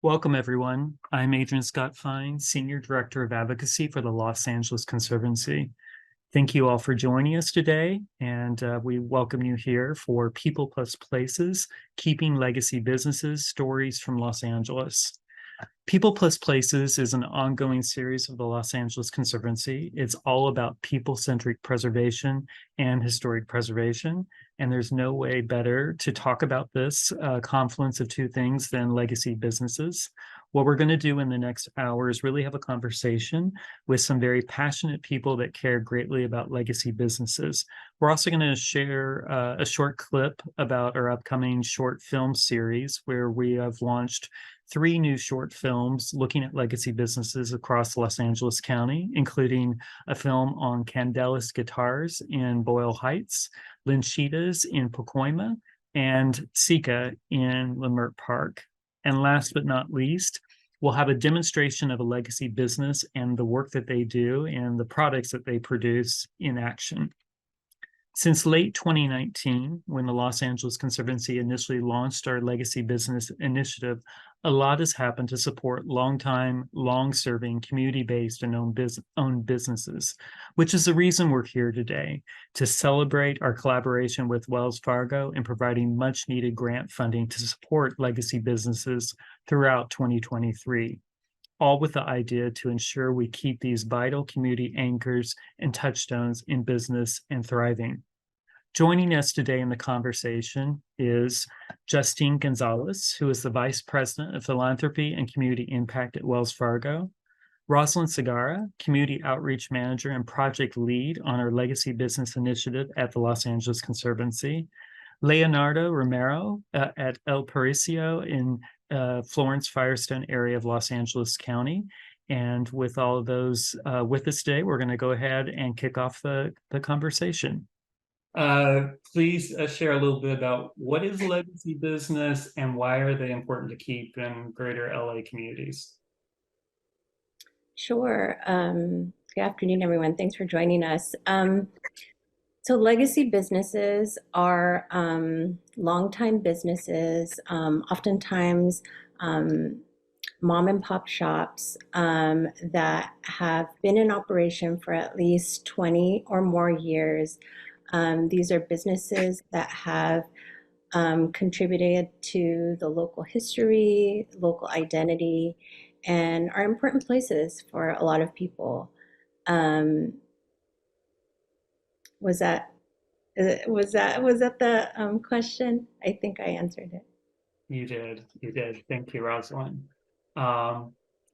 Welcome, everyone. I'm Adrian Scott Fine, Senior Director of Advocacy for the Los Angeles Conservancy. Thank you all for joining us today, and we welcome you here for People Plus Places, Keeping Legacy Businesses, Stories from Los Angeles. People Plus Places is an ongoing series of the Los Angeles Conservancy. It's all about people-centric preservation and historic preservation, and there's no way better to talk about this confluence of two things than legacy businesses. What we're going to do in the next hour is really have a conversation with some very passionate people that care greatly about legacy businesses. We're also going to share a short clip about our upcoming short film series where we have launched 3 new short films looking at legacy businesses across Los Angeles County, including a film on Candelas guitars in Boyle Heights, Linchitas in Pacoima, and Sika in Leimert Park. And last but not least, we'll have a demonstration of a legacy business and the work that they do and the products that they produce in action. Since late 2019, when the Los Angeles Conservancy initially launched our Legacy Business Initiative, a lot has happened to support long-time, long-serving, community-based and owned businesses, which is the reason we're here today, to celebrate our collaboration with Wells Fargo in providing much-needed grant funding to support legacy businesses throughout 2023. All with the idea to ensure we keep these vital community anchors and touchstones in business and thriving. Joining us today in the conversation is Justine Gonzalez, who is the Vice President of Philanthropy and Community Impact at Wells Fargo, Rosalind Sagara, Community Outreach Manager and Project Lead on our Legacy Business Initiative at the Los Angeles Conservancy, Leonardo Romero at El Paraiso in Florence-Firestone area of Los Angeles County. And with all of those with us today, we're going to go ahead and kick off the conversation. Please share a little bit about what is legacy business and why are they important to keep in greater LA communities? Sure. Good afternoon, everyone. Thanks for joining us. So legacy businesses are longtime businesses, oftentimes mom and pop shops that have been in operation for at least 20 or more years. These are businesses that have contributed to the local history, local identity, and are important places for a lot of people. Was that the question? I think I answered it. You did. Thank you, Rosalind.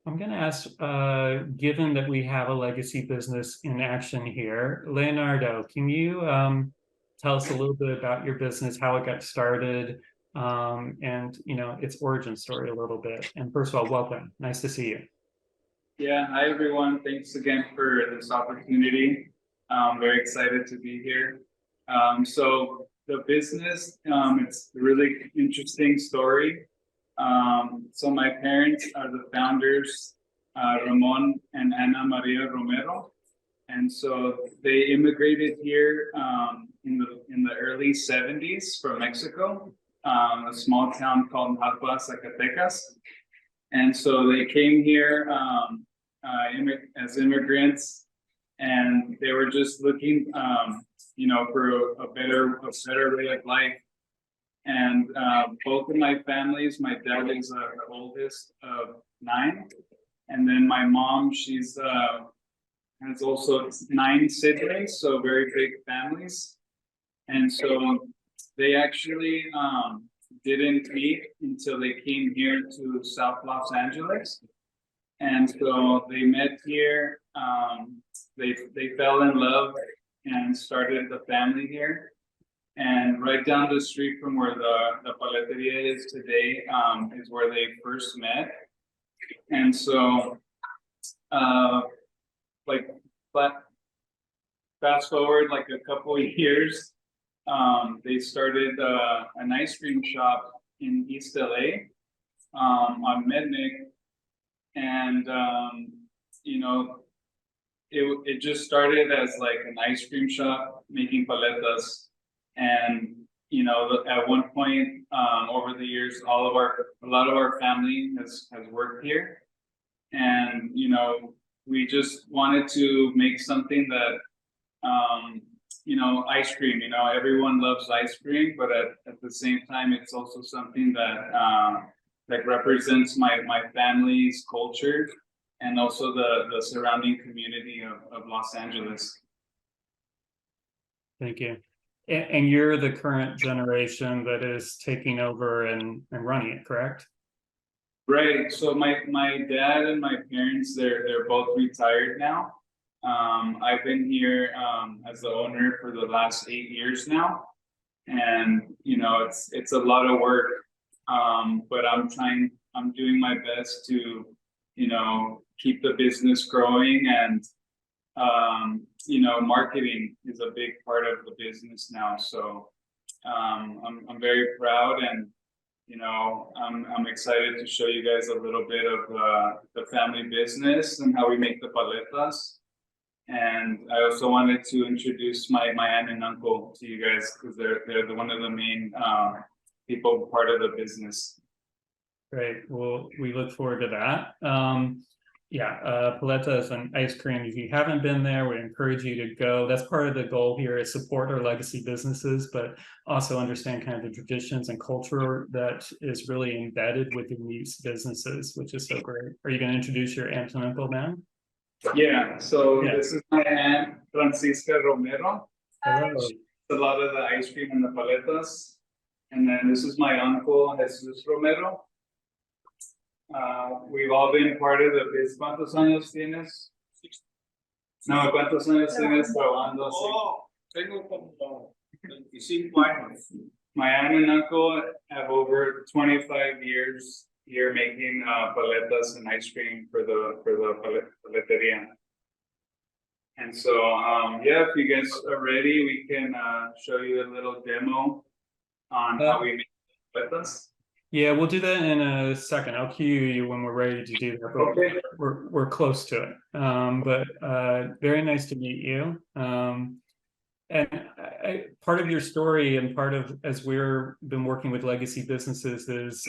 I'm going to ask, given that we have a legacy business in action here, Leonardo, can you tell us a little bit about your business, how it got started, and its origin story a little bit? And first of all, welcome. Nice to see you. Yeah, hi everyone. Thanks again for this opportunity. I'm very excited to be here. So the business, it's a really interesting story. So my parents are the founders, Ramon and Ana Maria Romero. And so they immigrated here in the early 70s from Mexico, a small town called Zacatecas. And so they came here as immigrants, and they were just looking, for a better way of life. And both of my families, my dad is the oldest of 9, and then my mom, she's has also 9 siblings, so very big families. And so they actually didn't meet until they came here to South Los Angeles. And so they met here, they fell in love and started the family here. And right down the street from where the paleteria is today is where they first met. And so, fast forward like a couple of years, they started an ice cream shop in East LA on Mednick. And, it just started as like an ice cream shop making paletas. And at one point over the years, a lot of our family has worked here, and we just wanted to make something that ice cream. Everyone loves ice cream, but at the same time, it's also something that represents my family's culture and also the surrounding community of Los Angeles. Thank you. And you're the current generation that is taking over and running it, correct? Right. So my dad and my parents, they're both retired now. I've been here as the owner for the last 8 years now, and it's a lot of work. But I'm doing my best to keep the business growing, and marketing is a big part of the business now. So I'm very proud, and I'm excited to show you guys a little bit of the family business and how we make the paletas. And I also wanted to introduce my aunt and uncle to you guys, because they're one of the main people part of the business. Great. Well, we look forward to that. Paletas and ice cream. If you haven't been there, we encourage you to go. That's part of the goal here, is support our legacy businesses, but also understand kind of the traditions and culture that is really embedded within these businesses, which is so great. Are you going to introduce your aunt and uncle now? Yeah, so this is my aunt, Francisca Romero. Hello. A lot of the ice cream and the paletas. And then this is my uncle, Jesus Romero. We've all been part of the biz. ¿Cuántos años tienes? No, ¿cuántos años tienes trabajando? Tengo como 25 años. My aunt and uncle have over 25 years here making paletas and ice cream for the paleteria. And so, if you guys are ready, we can show you a little demo on how we make paletas. Yeah, we'll do that in a second. I'll cue you when we're ready to do that. Okay. We're close to it. But very nice to meet you. And part of your story, and part of, as we're been working with legacy businesses, is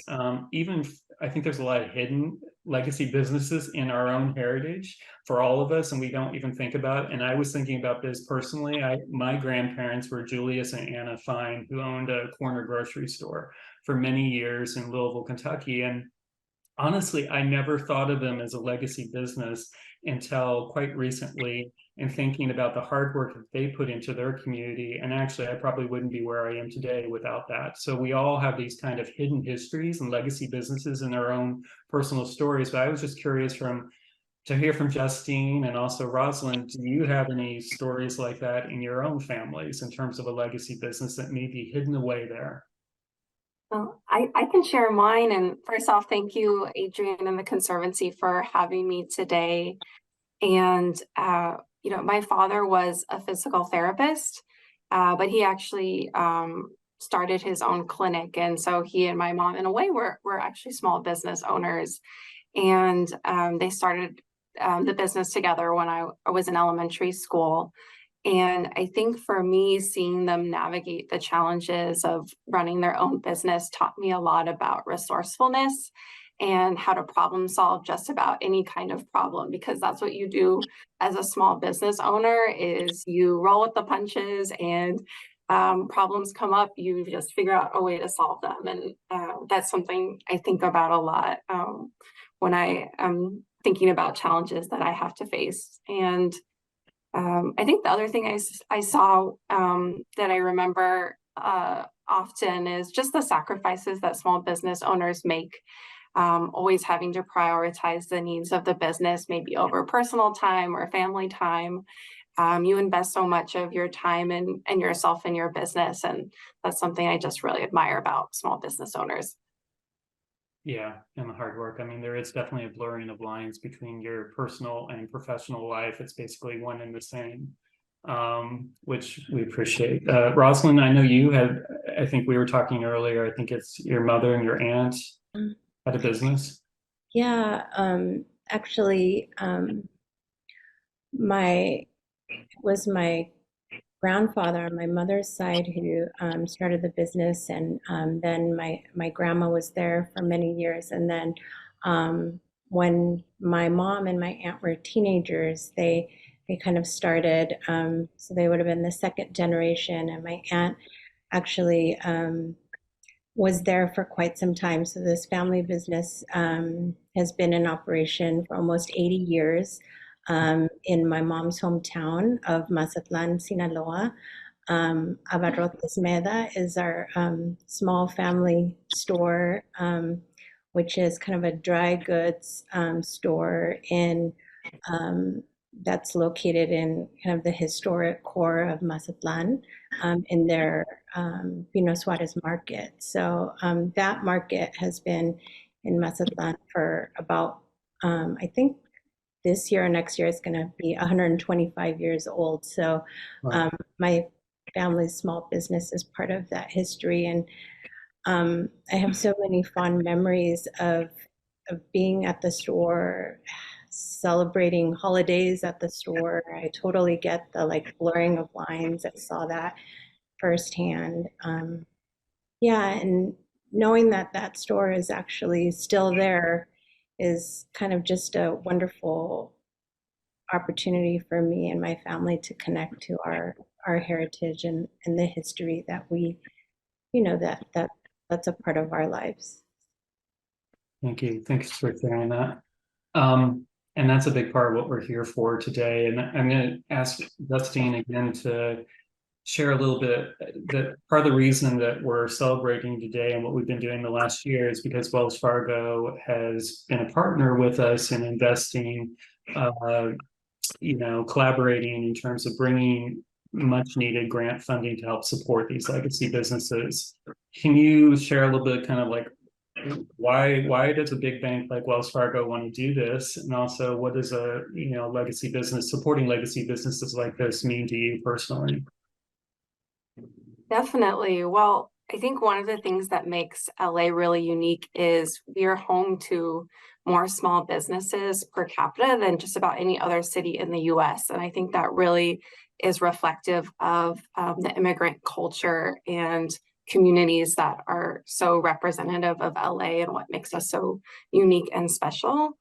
I think there's a lot of hidden legacy businesses in our own heritage for all of us, and we don't even think about it. And I was thinking about this personally. My grandparents were Julius and Anna Fine, who owned a corner grocery store for many years in Louisville, Kentucky. And honestly, I never thought of them as a legacy business until quite recently, and thinking about the hard work that they put into their community. And actually, I probably wouldn't be where I am today without that. So we all have these kind of hidden histories and legacy businesses in our own personal stories. But I was just curious to hear from Justine and also Rosalind, do you have any stories like that in your own families in terms of a legacy business that may be hidden away there? Well, I can share mine. And first off, thank you, Adrian and the Conservancy, for having me today. And, my father was a physical therapist, but he actually started his own clinic. And so he and my mom, in a way, were actually small business owners. And they started the business together when I was in elementary school. And I think for me, seeing them navigate the challenges of running their own business taught me a lot about resourcefulness and how to problem solve just about any kind of problem, because that's what you do as a small business owner, is you roll with the punches, and problems come up, you just figure out a way to solve them. And that's something I think about a lot when I am thinking about challenges that I have to face. And I think the other thing I saw that I remember often is just the sacrifices that small business owners make, always having to prioritize the needs of the business, maybe over personal time or family time. You invest so much of your time and yourself in your business, and that's something I just really admire about small business owners. Yeah, and the hard work. I mean, there is definitely a blurring of lines between your personal and professional life. It's basically one and the same, which we appreciate. Rosalind, I know you had, I think we were talking earlier, I think it's your mother and your aunt had a business. Yeah, actually, my grandfather on my mother's side who started the business, and then my grandma was there for many years. And then when my mom and my aunt were teenagers, they kind of started. So they would have been the second generation, and my aunt actually was there for quite some time. So this family business has been in operation for almost 80 years in my mom's hometown of Mazatlan, Sinaloa. Abarrotes Meda is our small family store, which is kind of a dry goods store in that's located in kind of the historic core of Mazatlan in their Pino Suarez market. So that market has been in Mazatlan for about, I think this year or next year is going to be 125 years old. So my family's small business is part of that history. And I have so many fond memories of being at the store, celebrating holidays at the store. I totally get the like blurring of lines. I saw that firsthand. Yeah, and knowing that that store is actually still there is kind of just a wonderful opportunity for me and my family to connect to our heritage and the history that we, that's a part of our lives. Thank you. Thanks for sharing that. And that's a big part of what we're here for today. And I'm going to ask Justine again to share a little bit that part of the reason that we're celebrating today and what we've been doing the last year is because Wells Fargo has been a partner with us in investing, collaborating in terms of bringing much needed grant funding to help support these legacy businesses. Can you share a little bit kind of like why does a big bank like Wells Fargo want to do this? And also what does a legacy business, supporting legacy businesses like this mean to you personally? Definitely. Well, I think one of the things that makes LA really unique is we are home to more small businesses per capita than just about any other city in the US. And I think that really is reflective of the immigrant culture and communities that are so representative of LA and what makes us so unique and special.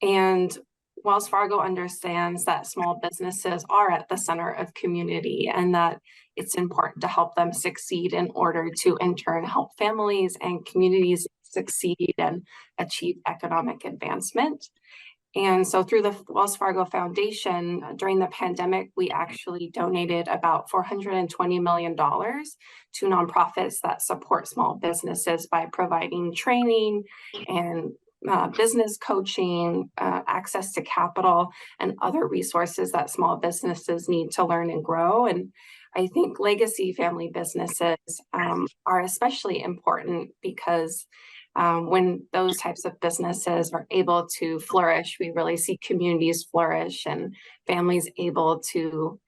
And Wells Fargo understands that small businesses are at the center of community and that it's important to help them succeed in order to in turn help families and communities succeed and achieve economic advancement. And so through the Wells Fargo Foundation, during the pandemic, we actually donated about $420 million to nonprofits that support small businesses by providing training and business coaching, access to capital, and other resources that small businesses need to learn and grow. And I think legacy family businesses are especially important because when those types of businesses are able to flourish, we really see communities flourish and families able to,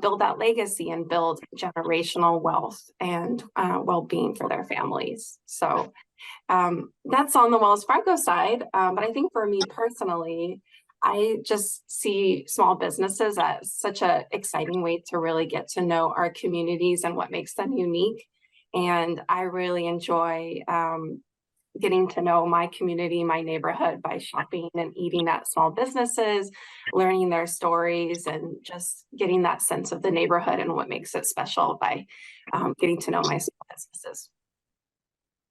build that legacy and build generational wealth and well-being for their families. So that's on the Wells Fargo side. But I think for me personally, I just see small businesses as such an exciting way to really get to know our communities and what makes them unique. And I really enjoy getting to know my community, my neighborhood by shopping and eating at small businesses, learning their stories, and just getting that sense of the neighborhood and what makes it special by getting to know my small businesses.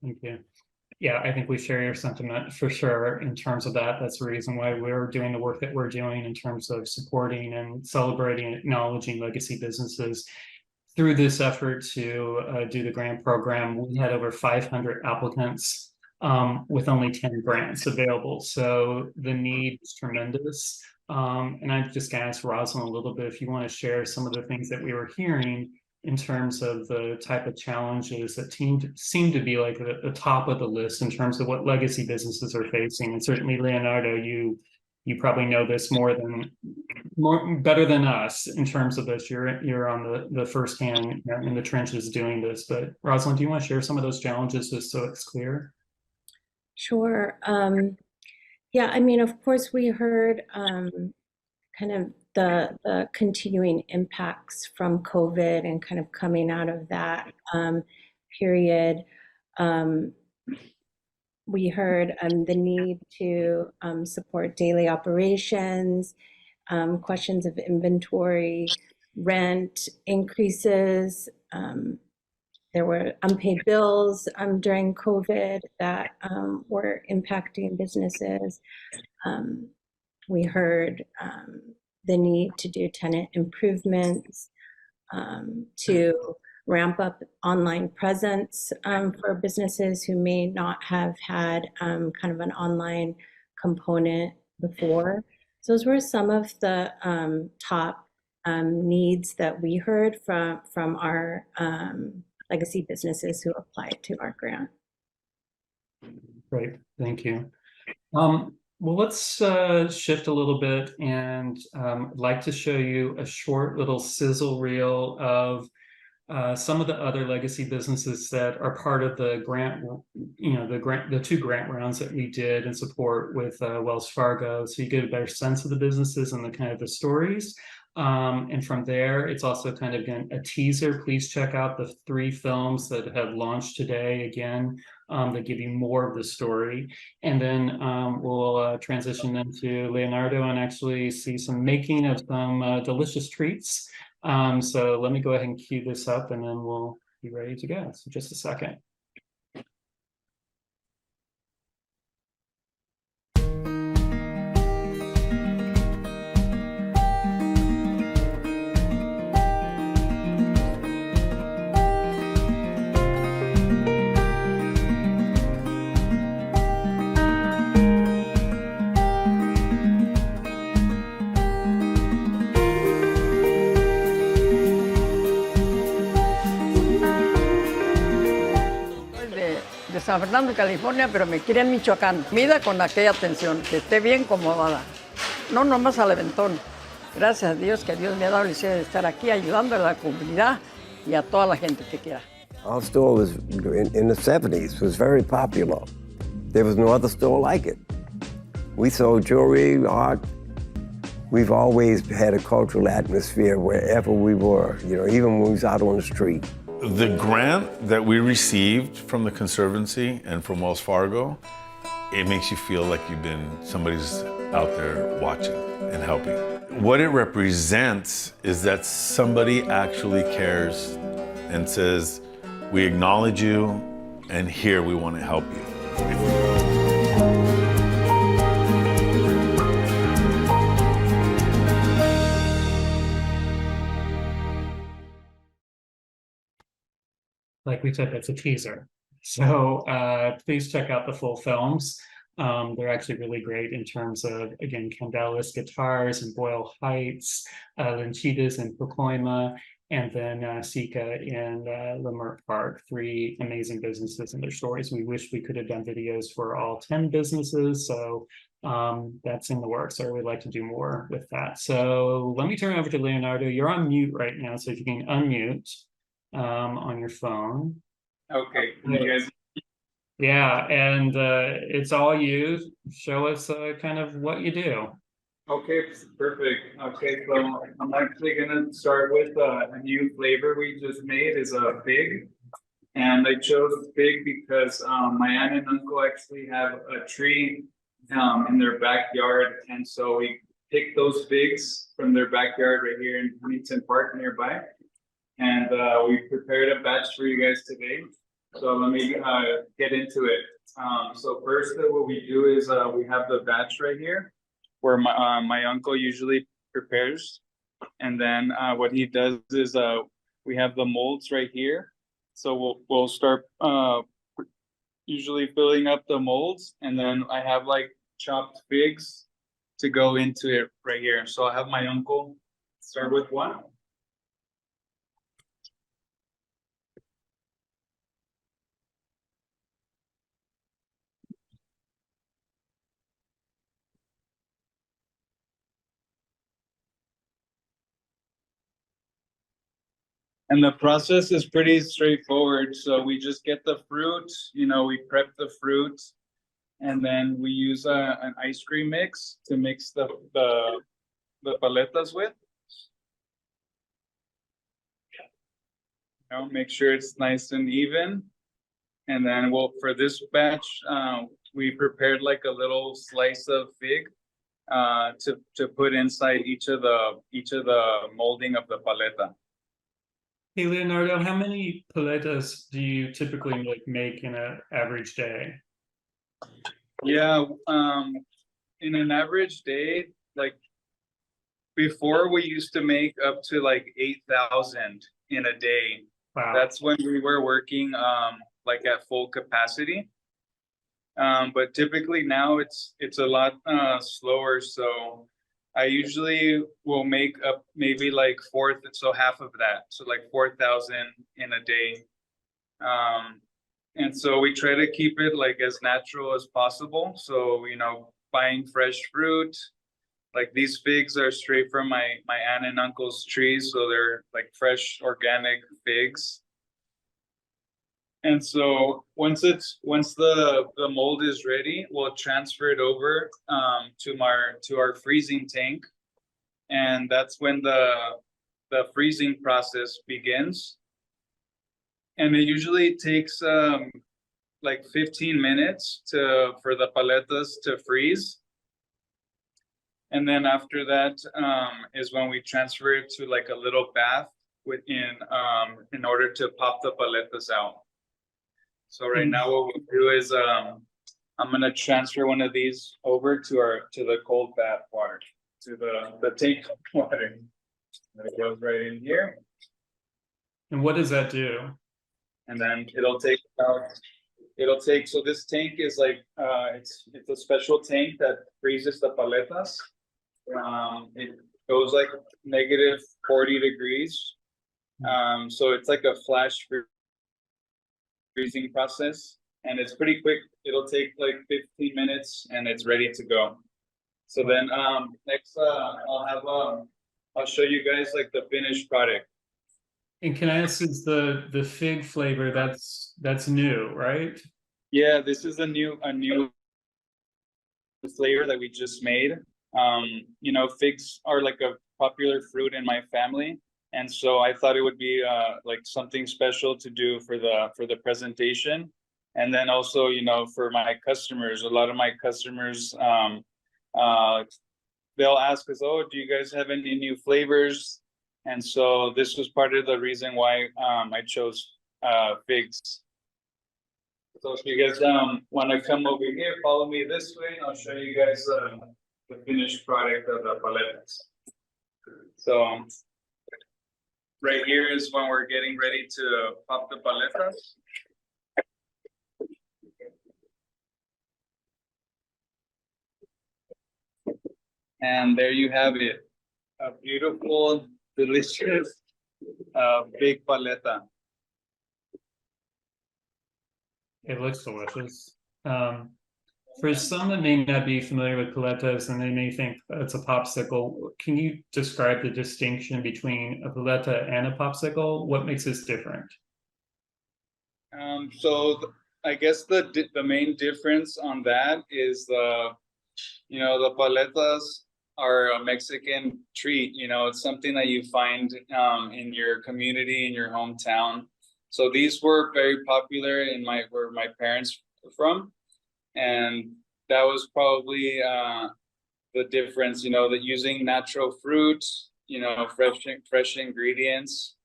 Thank you. Yeah, I think we share your sentiment for sure in terms of that. That's the reason why we're doing the work that we're doing in terms of supporting and celebrating and acknowledging legacy businesses. Through this effort to do the grant program, we had over 500 applicants with only 10 grants available. So the need is tremendous. And I'm just going to ask Rosalind a little bit if you want to share some of the things that we were hearing in terms of the type of challenges that seem to be like at the top of the list in terms of what legacy businesses are facing. And certainly, Leonardo, you probably know this better than us in terms of this. You're on the first hand in the trenches doing this. But Rosalind, do you want to share some of those challenges just so it's clear? Sure. Yeah, I mean, of course, we heard kind of the continuing impacts from COVID and kind of coming out of that period. We heard the need to support daily operations, questions of inventory, rent increases. There were unpaid bills during COVID that were impacting businesses. We heard the need to do tenant improvements, to ramp up online presence for businesses who may not have had kind of an online component before. So those were some of the top needs that we heard from our legacy businesses who applied to our grant. Great, thank you. Well, let's shift a little bit, and I'd like to show you a short little sizzle reel of some of the other legacy businesses that are part of the grant, the 2 grant rounds that we did in support with Wells Fargo. So you get a better sense of the businesses and the kind of the stories. And from there, it's also kind of again a teaser. Please check out the 3 films that have launched today again, that give you more of the story. And then we'll transition into Leonardo and actually see some making of some delicious treats. So let me go ahead and cue this up, and then we'll be ready to go. So just a second. San Fernando, California, pero me quiere en Michoacán. Mida con aquella atención, que esté bien acomodada. No nomás al aventón. Gracias a Dios que Dios me ha dado el deseo de estar aquí ayudando a la comunidad y a toda la gente que quiera. Our store was, in the 70s, was very popular. There was no other store like it. We sold jewelry, art. We've always had a cultural atmosphere wherever we were, even when we was out on the street. The grant that we received from the Conservancy and from Wells Fargo, it makes you feel like somebody's out there watching and helping. What it represents is that somebody actually cares and says, we acknowledge you, and here we want to help you. Like we said, that's a teaser. So please check out the full films. They're actually really great in terms of, again, Candelas guitars in Boyle Heights, Lanchitas in Pacoima, and then Sika in Leimert Park. 3 amazing businesses and their stories. We wish we could have done videos for all 10 businesses, so that's in the works, or we'd like to do more with that. So let me turn over to Leonardo. You're on mute right now, so if you can unmute on your phone. Okay, you guys. Yeah, and it's all you. Show us kind of what you do. Okay, perfect. Okay, so I'm actually gonna start with a new flavor we just made is a fig. And I chose fig because my aunt and uncle actually have a tree in their backyard. And so we picked those figs from their backyard right here in Huntington Park nearby. And we prepared a batch for you guys today. So let me get into it. So first what we do is we have the batch right here where my uncle usually prepares. And then what he does is we have the molds right here. So we'll start usually filling up the molds. And then I have like chopped figs to go into it right here. So I'll have my uncle start with one. And the process is pretty straightforward. So we just get the fruit, we prep the fruit, and then we use an ice cream mix to mix the the paletas with. Make sure it's nice and even. And then for this batch, we prepared like a little slice of fig to put inside each of the molding of the paleta. Hey, Leonardo, how many paletas do you typically make in an average day? Yeah, in an average day, like before we used to make up to like 8,000 in a day. Wow. That's when we were working like at full capacity. But typically now it's a lot slower. So I usually will make up maybe like so half of that. So like 4,000 in a day. And so we try to keep it like as natural as possible. So, buying fresh fruit, like these figs are straight from my aunt and uncle's trees. So they're like fresh organic figs. And so once the mold is ready, we'll transfer it over to our freezing tank. And that's when the freezing process begins. And it usually takes like 15 minutes for the paletas to freeze. And then after that is when we transfer it to like a little bath in order to pop the paletas out. So right now what we'll do is I'm gonna transfer one of these over to the cold bath water, to the tank water. And it goes right in here. And what does that do? And then it'll take, so this tank is like, it's a special tank that freezes the paletas. It goes like negative 40 degrees. So it's like a flash freezing process, and it's pretty quick. It'll take like 15 minutes and it's ready to go. So then next I'll show you guys like the finished product. And can I ask, is the fig flavor that's new, right? Yeah, this is a new flavor that we just made. Figs are like a popular fruit in my family, and so I thought it would be like something special to do for the presentation. And then also, for my customers, a lot of my customers they'll ask us, oh, do you guys have any new flavors? And so this was part of the reason why I chose figs. So if you guys want to come over here, follow me this way, and I'll show you guys the finished product of the paletas. So right here is when we're getting ready to pop the paletas. And there you have it, a beautiful, delicious big paleta. It looks delicious. For some that may not be familiar with paletas and they may think it's a popsicle, can you describe the distinction between a paleta and a popsicle? What makes this different? So I guess the main difference on that is the paletas are a Mexican treat. It's something that you find in your community, in your hometown. So these were very popular where my parents were from. And that was probably the difference, that using natural fruit, fresh ingredients.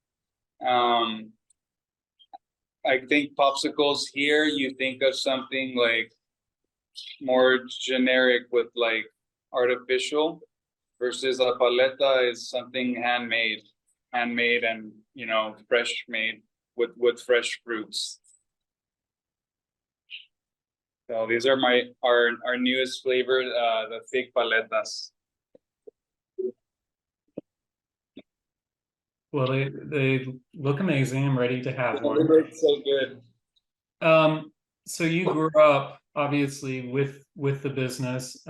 I think popsicles here, you think of something like more generic with like artificial, versus a paleta is something handmade and fresh made with fresh fruits. So these are our newest flavor, the fig paletas. Well, they look amazing. I'm ready to have one. They look so good. So you grew up obviously with the business.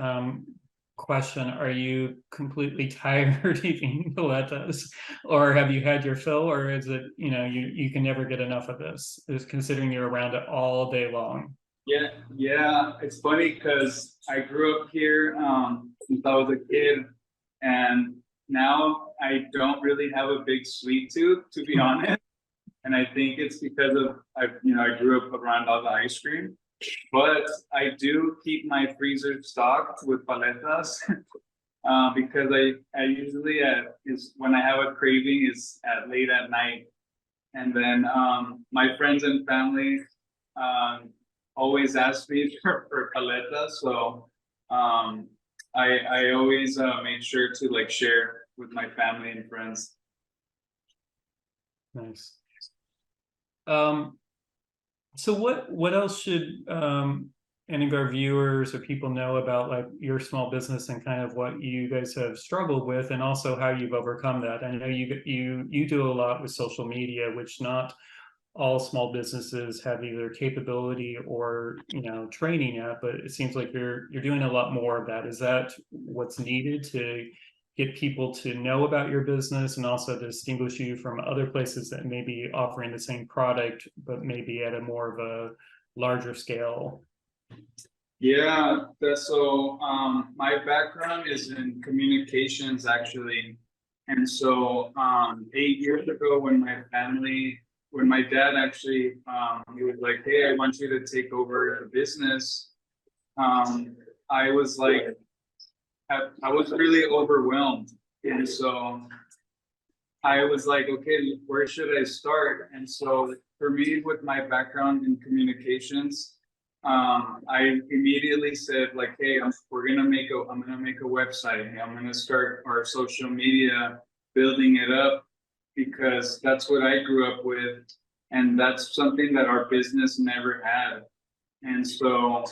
Question: are you completely tired of eating paletas, or have you had your fill, or is it you can never get enough of this? Considering you're around it all day long. Yeah. It's funny because I grew up here since I was a kid, And now I don't really have a big sweet tooth, to be honest. And I think it's because of, I grew up around all the ice cream. But I do keep my freezer stocked with paletas because I usually is when I have a craving is at late at night. And then my friends and family always ask me for paletas. So I always make sure to like share with my family and friends. Nice. So what else should any of our viewers or people know about like your small business and kind of what you guys have struggled with, and also how you've overcome that? I know you do a lot with social media, which not all small businesses have either capability or training at, but it seems like you're doing a lot more of that. Is that what's needed to get people to know about your business and also distinguish you from other places that may be offering the same product, but maybe at a more of a larger scale? Yeah, so my background is in communications actually. And so 8 years ago when my dad actually, he was like, hey, I want you to take over the business. I was like, I was really overwhelmed. And so I was like, okay, where should I start? And so for me, with my background in communications, I immediately said like, hey, I'm gonna make a website. I'm gonna start our social media, building it up, because that's what I grew up with. And that's something that our business never had. And so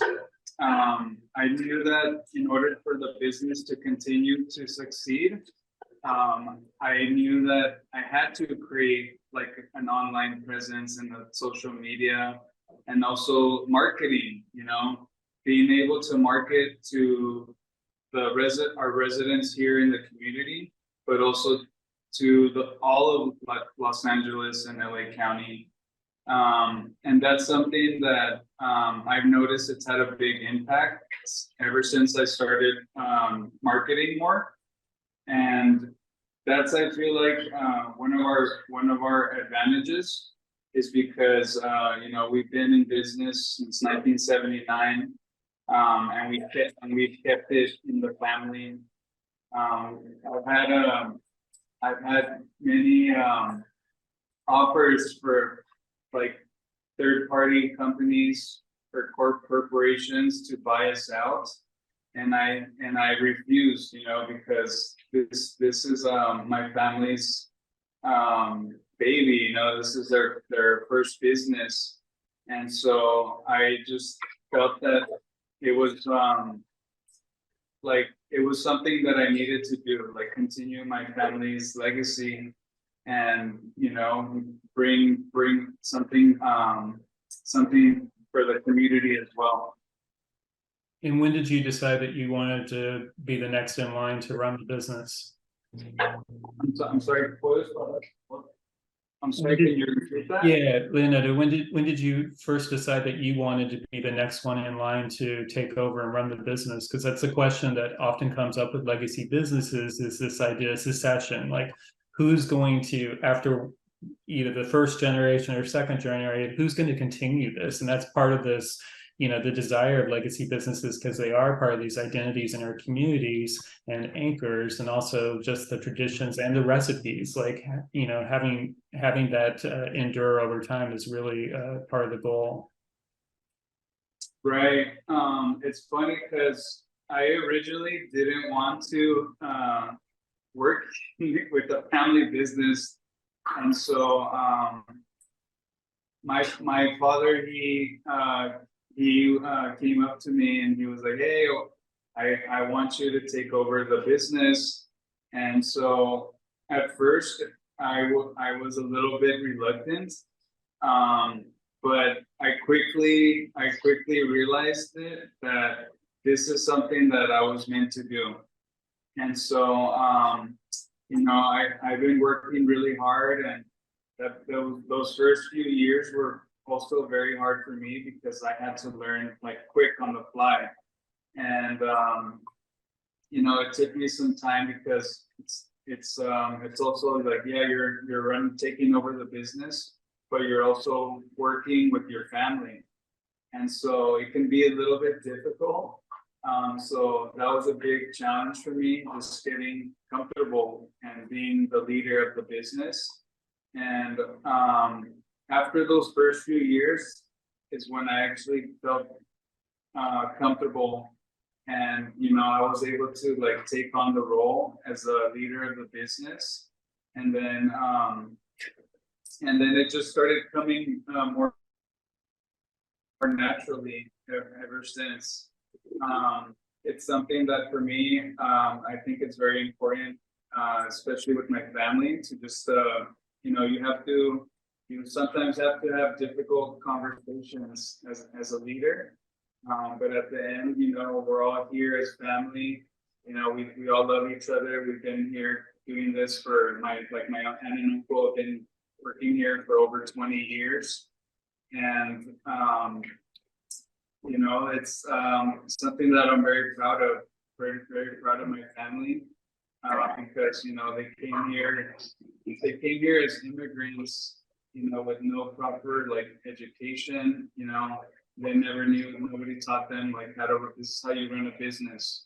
I knew that in order for the business to continue to succeed, I knew that I had to create like an online presence in the social media, and also marketing, being able to market to our residents here in the community, but also to all of Los Angeles and LA County. And that's something that I've noticed it's had a big impact ever since I started marketing more. And that's, I feel like, one of our advantages is because we've been in business since 1979, and we've kept it in the family. I've had many offers for like third-party companies or corporations to buy us out, and I refused, because this is my family's baby, this is their first business, and so I just felt that it was it was something that I needed to do, like continue my family's legacy, and bring something for the community as well. And when did you decide that you wanted to be the next in line to run the business? I'm sorry, I'm sorry, can you repeat that? Yeah, Leonardo, when did you first decide that you wanted to be the next one in line to take over and run the business? Because that's a question that often comes up with legacy businesses, is this idea of succession. Like, who's going to, after either the first generation or second generation, who's going to continue this? And that's part of this, the desire of legacy businesses, because they are part of these identities in our communities and anchors, and also just the traditions and the recipes. Like, having that endure over time is really part of the goal. Right. It's funny because I originally didn't want to work with a family business, and so my father, he came up to me and he was like, hey, I want you to take over the business. And so at first I was a little bit reluctant, but I quickly realized that this is something that I was meant to do. And so I've been working really hard, and those first few years were also very hard for me because I had to learn like quick on the fly. And it took me some time because it's also like, yeah, you're taking over the business, but you're also working with your family. And so it can be a little bit difficult. So that was a big challenge for me, just getting comfortable and being the leader of the business. And after those first few years is when I actually felt comfortable, and I was able to like take on the role as a leader of the business. And then it just started coming more naturally ever since. It's something that for me, I think it's very important, especially with my family, to just, you sometimes have to have difficult conversations as a leader. But at the end, we're all here as family. We all love each other. We've been here doing this for my aunt and uncle have been working here for over 20 years. And, it's something that I'm very proud of, very, very proud of my family, because, they came here as immigrants, with no proper education, they never knew, nobody taught them this is how you run a business.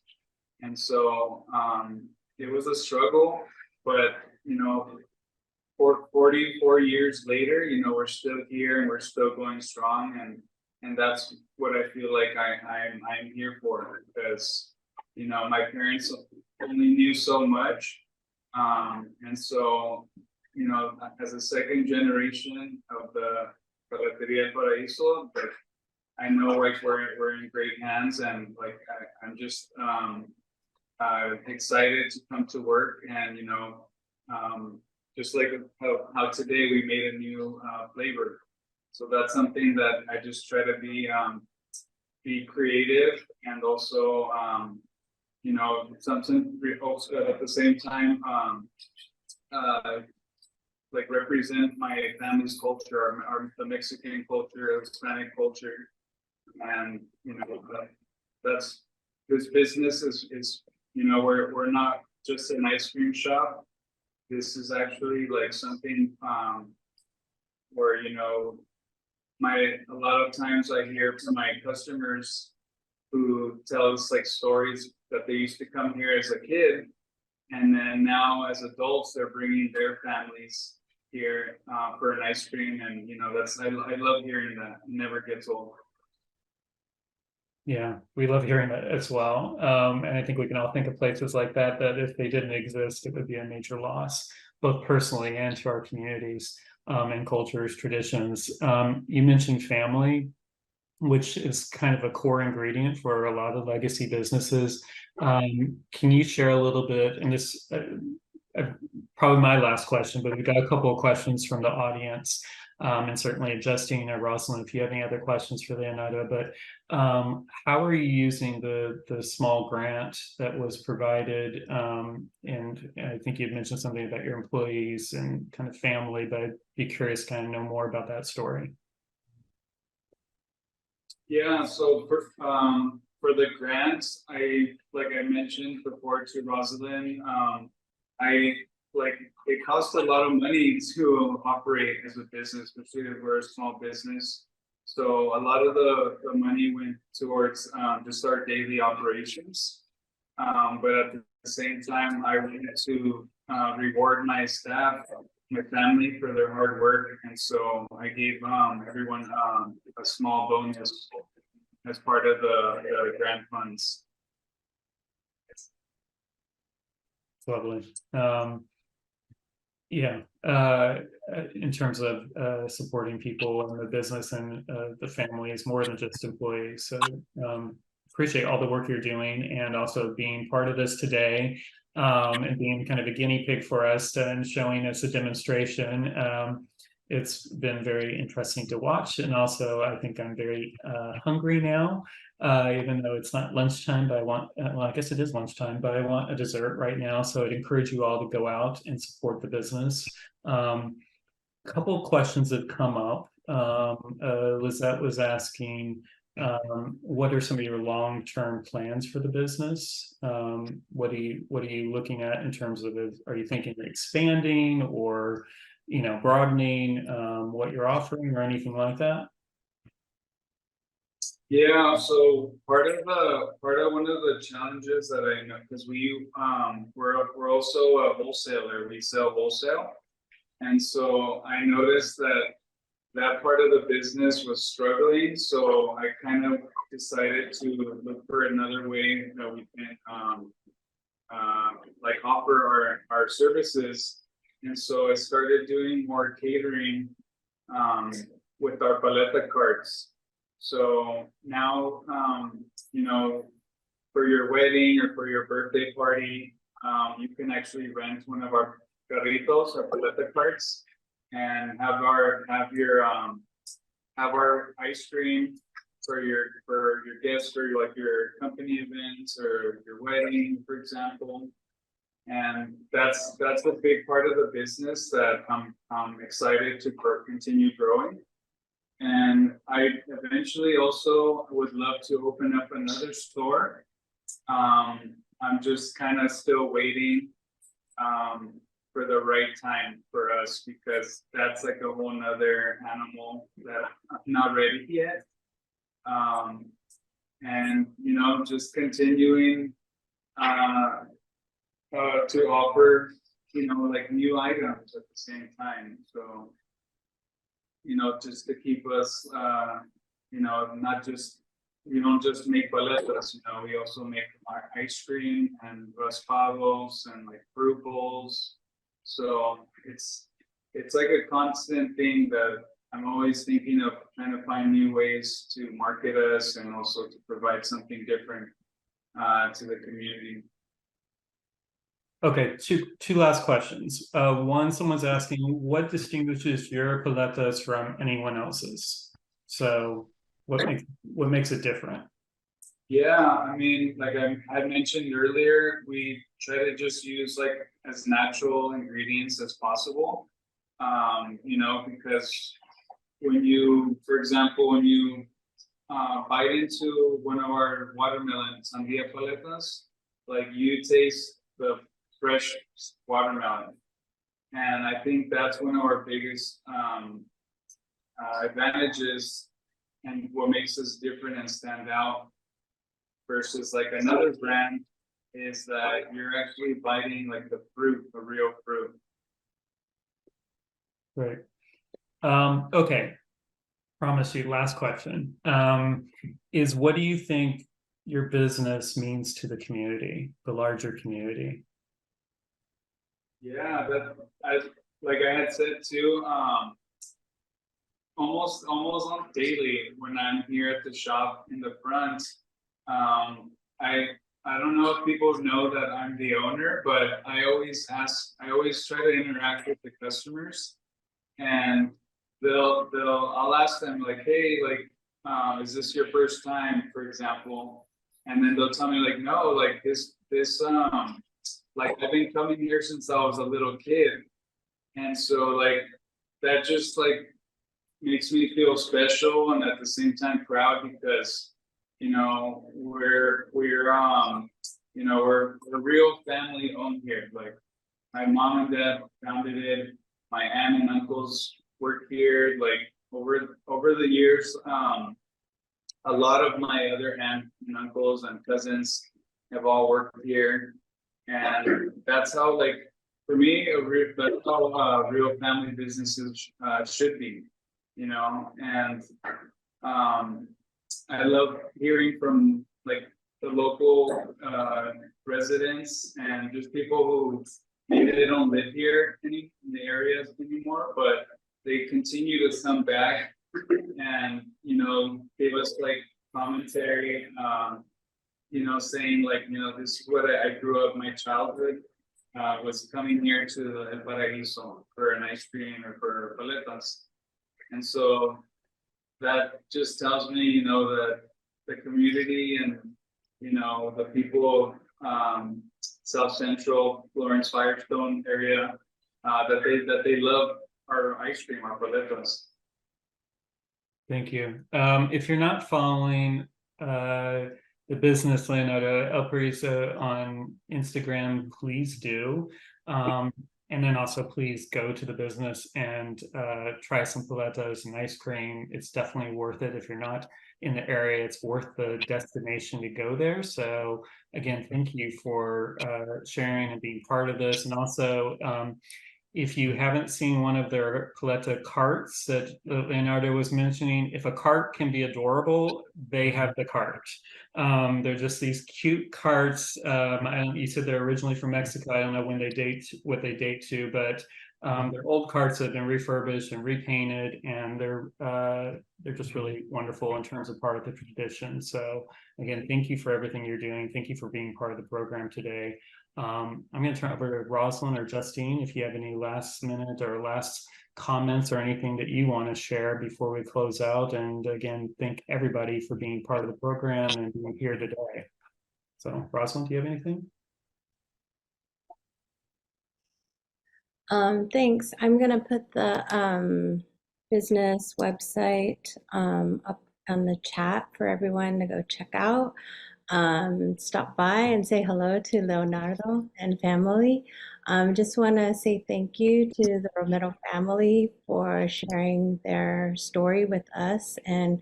And so it was a struggle, but, 44 years later, we're still here and we're still going strong. And that's what I feel like I'm here for, because, my parents only knew so much. And so, as a second generation of the Paleteria Paraiso, I know we're in great hands, and I'm just excited to come to work. And just like how today we made a new flavor, so that's something that I just try to be creative, and also something also at the same time represent my family's culture, the Mexican culture, Hispanic culture. And that's this business is we're not just an ice cream shop. This is actually something where a lot of times I hear from my customers who tell us stories that they used to come here as a kid, and then now as adults they're bringing their families here for an ice cream. And I love hearing that. It never gets old. Yeah, we love hearing that as well. And I think we can all think of places like that if they didn't exist, it would be a major loss, both personally and to our communities and cultures, traditions. You mentioned family, which is kind of a core ingredient for a lot of legacy businesses. Can you share a little bit, and this probably my last question, but we've got a couple of questions from the audience. And certainly Justine or Rosalind, if you have any other questions for Leonardo, but how are you using the small grant that was provided? And I think you'd mentioned something about your employees and kind of family, but I'd be curious to kind of know more about that story. Yeah, so for the grants, like I mentioned before to Rosalind, it costs a lot of money to operate as a business, especially if we're a small business. So a lot of the money went towards just our daily operations. But at the same time, I wanted to reward my staff, my family, for their hard work. And so I gave everyone a small bonus as part of the grant funds. Lovely. Yeah, in terms of supporting people in the business and the families more than just employees. So appreciate all the work you're doing, and also being part of this today, and being kind of a guinea pig for us and showing us a demonstration. It's been very interesting to watch, and also I think I'm very hungry now, even though it's not lunchtime, but I want, well, I guess it is lunchtime, but I want a dessert right now. So I'd encourage you all to go out and support the business. A couple of questions have come up. Lizette was asking, What are some of your long-term plans for the business? What are you looking at in terms of, are you thinking of expanding or, broadening what you're offering or anything like that? Yeah, so part of one of the challenges that I know, because we're also a wholesaler, we sell wholesale. And so I noticed that part of the business was struggling. So I kind of decided to look for another way that we can like offer our services. And so I started doing more catering with our paleta carts. So now, for your wedding or for your birthday party, you can actually rent one of our carritos or paleta carts and have our ice cream for your guests or your company events or your wedding, for example. And that's a big part of the business that I'm excited to continue growing. And I eventually also would love to open up another store. I'm just kind of still waiting for the right time for us, because that's like a whole nother animal that I'm not ready yet. And just continuing to offer like new items at the same time. So just to keep us not just, we don't just make paletas, we also make our ice cream and raspados and like fruit bowls. So it's like a constant thing that I'm always thinking of, trying to find new ways to market us and also to provide something different to the community. Okay, two last questions. One, someone's asking, what distinguishes your paletas from anyone else's? So what makes it different? Yeah, I mean, like I mentioned earlier, we try to just use like as natural ingredients as possible. Because for example, when you bite into one of our watermelon sandia paletas, like you taste the fresh watermelon. And I think that's one of our biggest advantages and what makes us different and stand out versus like another brand is that you're actually biting like the fruit, the real fruit. Right. Okay. Promise you, last question. Is what do you think your business means to the community, the larger community? Yeah, like I had said too, almost on daily when I'm here at the shop in the front. I don't know if people know that I'm the owner, but I always try to interact with the customers, and I'll ask them like, hey, like, is this your first time, for example? And then they'll tell me like, no, like this like I've been coming here since I was a little kid. And so like that just like makes me feel special and at the same time proud, because we're a real family owned here. Like my mom and dad founded it, my aunt and uncles work here. Like over the years, a lot of my other aunt and uncles and cousins have all worked here. And that's how, like, for me, that's how real family businesses should be, and I love hearing from like the local residents and just people who maybe they don't live here in the areas anymore, but they continue to come back and give us like commentary. Saying like, this is what I grew up, my childhood was coming here to El Paraiso for an ice cream or for paletas. And so that just tells me, that the community and, the people South Central, Florence-Firestone area, that they love our ice cream, our paletas. Thank you. If you're not following the business Leonardo El Paraiso on Instagram, please do. And then also please go to the business and try some paletas and ice cream. It's definitely worth it. If you're not in the area, it's worth the destination to go there. So again, thank you for sharing and being part of this. And also, if you haven't seen one of their paleta carts that Leonardo was mentioning, if a cart can be adorable, they have the cart. They're just these cute carts. You said they're originally from Mexico. I don't know when they date, what they date to, but they're old carts that have been refurbished and repainted, and they're just really wonderful in terms of part of the tradition. So again, thank you for everything you're doing. Thank you for being part of the program today. I'm going to turn over to Rosalind or Justine if you have any last minute or last comments or anything that you want to share before we close out. And again, thank everybody for being part of the program and being here today. So Rosalind, do you have anything? Thanks. I'm going to put the business website up on the chat for everyone to go check out. Stop by and say hello to Leonardo and family. Just want to say thank you to the Romero family for sharing their story with us, and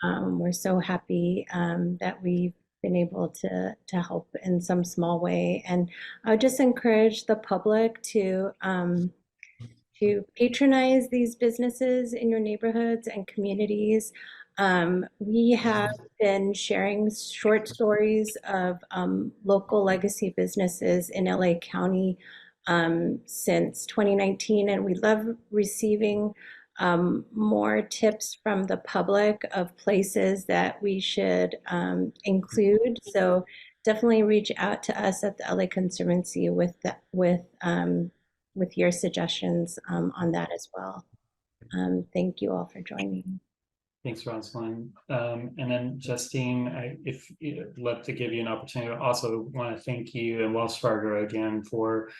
we're so happy that we've been able to help in some small way. And I would just encourage the public to patronize these businesses in your neighborhoods and communities. We have been sharing short stories of local legacy businesses in LA County since 2019, and we love receiving more tips from the public of places that we should include. So definitely reach out to us at the LA Conservancy with your suggestions on that as well. Thank you all for joining. Thanks, Rosalind. And then Justine, I'd love to give you an opportunity. I also want to thank you and Wells Fargo again for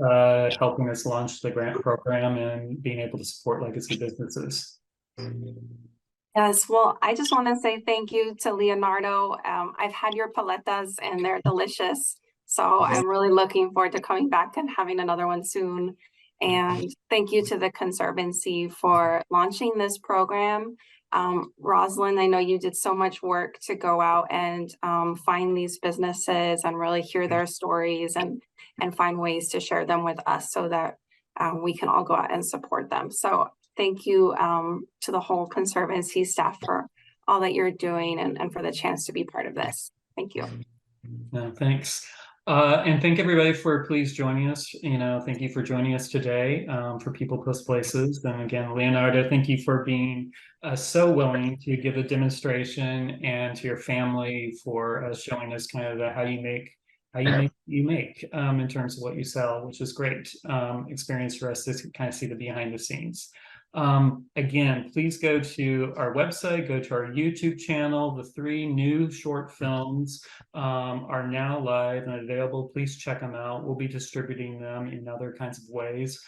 helping us launch the grant program and being able to support legacy businesses. Yes, well, I just want to say thank you to Leonardo. I've had your paletas and they're delicious. So I'm really looking forward to coming back and having another one soon. And thank you to the Conservancy for launching this program. Rosalind, I know you did so much work to go out and find these businesses and really hear their stories and find ways to share them with us so that we can all go out and support them. So thank you to the whole Conservancy staff for all that you're doing and for the chance to be part of this. Thank you. No, thanks. And thank everybody for please joining us. Thank you for joining us today for People Plus Places. And again, Leonardo, thank you for being so willing to give a demonstration, and to your family for showing us kind of how you make in terms of what you sell, which is great experience for us to kind of see the behind the scenes. Again, please go to our website, go to our YouTube channel. The 3 new short films are now live and available. Please check them out. We'll be distributing them in other kinds of ways.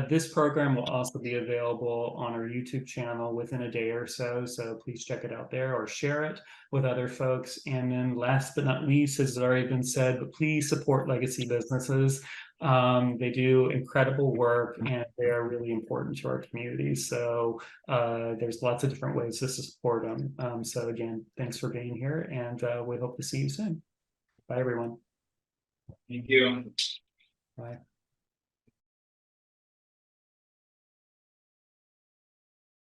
This program will also be available on our YouTube channel within a day or so. So please check it out there or share it with other folks. And then last but not least, as has already been said, but please support legacy businesses. They do incredible work and they are really important to our community. So there's lots of different ways to support them. So again, thanks for being here, and we hope to see you soon. Bye, everyone. Thank you. Bye.